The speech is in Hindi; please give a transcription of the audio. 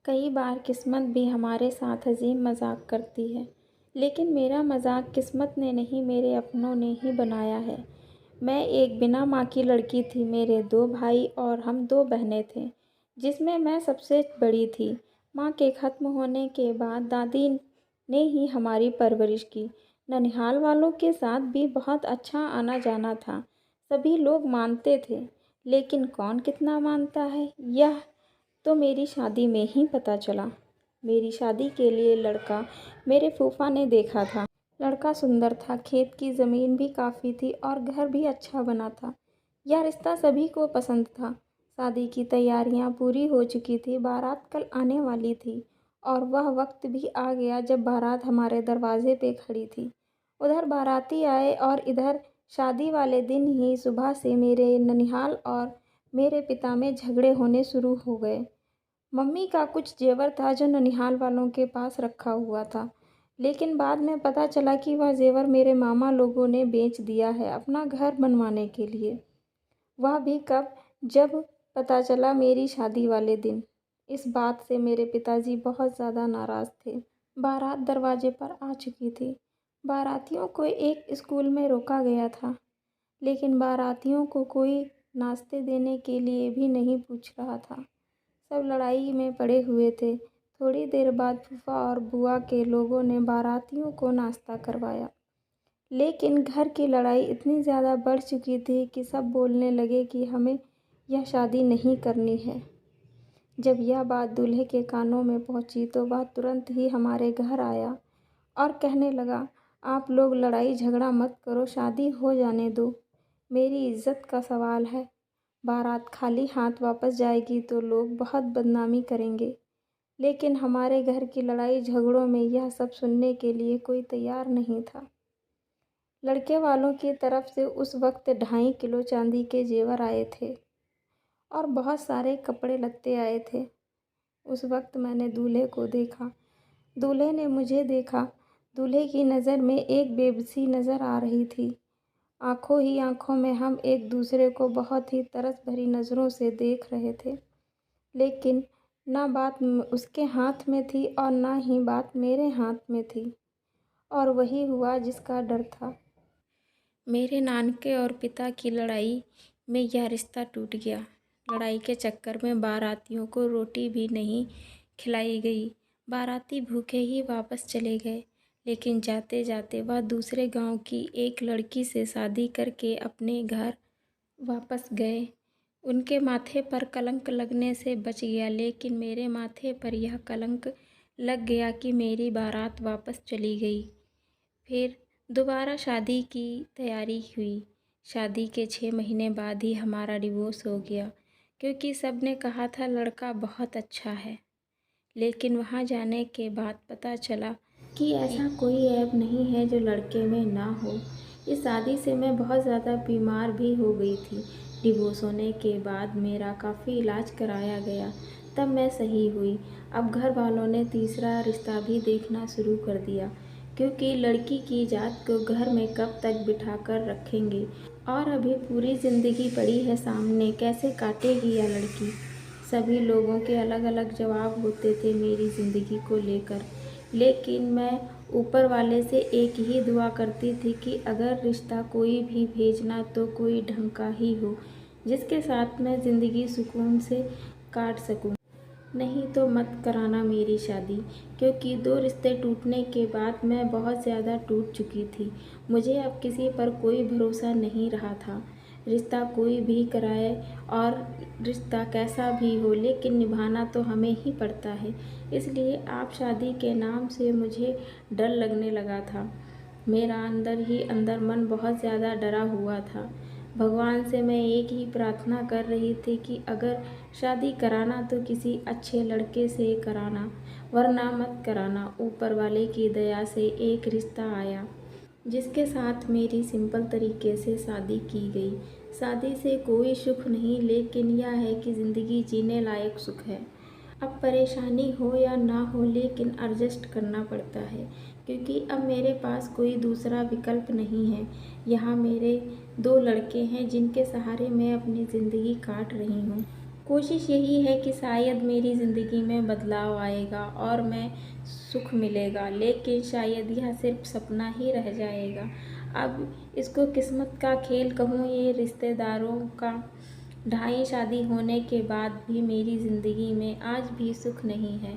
कई बार किस्मत भी हमारे साथ अजीब मजाक करती है, लेकिन मेरा मजाक किस्मत ने नहीं, मेरे अपनों ने ही बनाया है। मैं एक बिना माँ की लड़की थी। मेरे 2 भाई और हम 2 बहनें थे, जिसमें मैं सबसे बड़ी थी। माँ के ख़त्म होने के बाद दादी ने ही हमारी परवरिश की। ननिहाल वालों के साथ भी बहुत अच्छा आना जाना था। सभी लोग मानते थे, लेकिन कौन कितना मानता है, यह तो मेरी शादी में ही पता चला। मेरी शादी के लिए लड़का मेरे फूफा ने देखा था। लड़का सुंदर था, खेत की ज़मीन भी काफ़ी थी और घर भी अच्छा बना था। यह रिश्ता सभी को पसंद था। शादी की तैयारियां पूरी हो चुकी थी। बारात कल आने वाली थी और वह वक्त भी आ गया जब बारात हमारे दरवाजे पे खड़ी थी। उधर बाराती आए और इधर शादी वाले दिन ही सुबह से मेरे ननिहाल और मेरे पिता में झगड़े होने शुरू हो गए। मम्मी का कुछ जेवर था जो ननिहाल वालों के पास रखा हुआ था, लेकिन बाद में पता चला कि वह जेवर मेरे मामा लोगों ने बेच दिया है अपना घर बनवाने के लिए। वह भी कब, जब पता चला मेरी शादी वाले दिन। इस बात से मेरे पिताजी बहुत ज़्यादा नाराज़ थे। बारात दरवाजे पर आ चुकी थी। बारातियों को एक स्कूल में रोका गया था, लेकिन बारातियों को कोई नाश्ते देने के लिए भी नहीं पूछ रहा था। सब लड़ाई में पड़े हुए थे। थोड़ी देर बाद फूफा और बुआ के लोगों ने बारातियों को नाश्ता करवाया, लेकिन घर की लड़ाई इतनी ज़्यादा बढ़ चुकी थी कि सब बोलने लगे कि हमें यह शादी नहीं करनी है। जब यह बात दूल्हे के कानों में पहुंची तो वह तुरंत ही हमारे घर आया और कहने लगा, आप लोग लड़ाई झगड़ा मत करो, शादी हो जाने दो। मेरी इज्जत का सवाल है। बारात खाली हाथ वापस जाएगी तो लोग बहुत बदनामी करेंगे। लेकिन हमारे घर की लड़ाई झगड़ों में यह सब सुनने के लिए कोई तैयार नहीं था। लड़के वालों की तरफ से उस वक्त 2.5 किलो चांदी के जेवर आए थे और बहुत सारे कपड़े लत्ते आए थे। उस वक्त मैंने दूल्हे को देखा, दूल्हे ने मुझे देखा। दूल्हे की नज़र में एक बेबसी नज़र आ रही थी। आंखों ही आंखों में हम एक दूसरे को बहुत ही तरस भरी नज़रों से देख रहे थे, लेकिन ना बात उसके हाथ में थी और ना ही बात मेरे हाथ में थी। और वही हुआ जिसका डर था। मेरे नानके और पिता की लड़ाई में यह रिश्ता टूट गया। लड़ाई के चक्कर में बारातियों को रोटी भी नहीं खिलाई गई। बाराती भूखे ही वापस चले गए, लेकिन जाते जाते वह दूसरे गांव की एक लड़की से शादी करके अपने घर वापस गए। उनके माथे पर कलंक लगने से बच गया, लेकिन मेरे माथे पर यह कलंक लग गया कि मेरी बारात वापस चली गई। फिर दोबारा शादी की तैयारी हुई। शादी के 6 महीने बाद ही हमारा डिवोर्स हो गया, क्योंकि सब ने कहा था लड़का बहुत अच्छा है। लेकिन वहाँ जाने के बाद पता चला कि ऐसा कोई ऐब नहीं है जो लड़के में ना हो। इस शादी से मैं बहुत ज़्यादा बीमार भी हो गई थी। डिवोर्स होने के बाद मेरा काफ़ी इलाज कराया गया, तब मैं सही हुई। अब घर वालों ने तीसरा रिश्ता भी देखना शुरू कर दिया, क्योंकि लड़की की जात को घर में कब तक बिठा कर रखेंगे, और अभी पूरी ज़िंदगी पड़ी है सामने, कैसे काटेगी यह लड़की। सभी लोगों के अलग अलग जवाब होते थे मेरी ज़िंदगी को लेकर, लेकिन मैं ऊपर वाले से एक ही दुआ करती थी कि अगर रिश्ता कोई भी भेजना तो कोई ढंग का ही हो, जिसके साथ मैं ज़िंदगी सुकून से काट सकूं। नहीं तो मत कराना मेरी शादी, क्योंकि 2 रिश्ते टूटने के बाद मैं बहुत ज़्यादा टूट चुकी थी। मुझे अब किसी पर कोई भरोसा नहीं रहा था। रिश्ता कोई भी कराए और रिश्ता कैसा भी हो, लेकिन निभाना तो हमें ही पड़ता है। इसलिए आप शादी के नाम से मुझे डर लगने लगा था। मेरा अंदर ही अंदर मन बहुत ज़्यादा डरा हुआ था। भगवान से मैं एक ही प्रार्थना कर रही थी कि अगर शादी कराना तो किसी अच्छे लड़के से कराना, वरना मत कराना। ऊपर वाले की दया से एक रिश्ता आया, जिसके साथ मेरी सिंपल तरीके से शादी की गई। शादी से कोई सुख नहीं, लेकिन यह है कि ज़िंदगी जीने लायक सुख है। अब परेशानी हो या ना हो, लेकिन एडजस्ट करना पड़ता है, क्योंकि अब मेरे पास कोई दूसरा विकल्प नहीं है। यहाँ मेरे 2 लड़के हैं जिनके सहारे मैं अपनी ज़िंदगी काट रही हूँ। कोशिश यही है कि शायद मेरी ज़िंदगी में बदलाव आएगा और मैं सुख मिलेगा, लेकिन शायद यह सिर्फ सपना ही रह जाएगा। अब इसको किस्मत का खेल कहूँ, ये रिश्तेदारों का ढाई शादी होने के बाद भी मेरी ज़िंदगी में आज भी सुख नहीं है।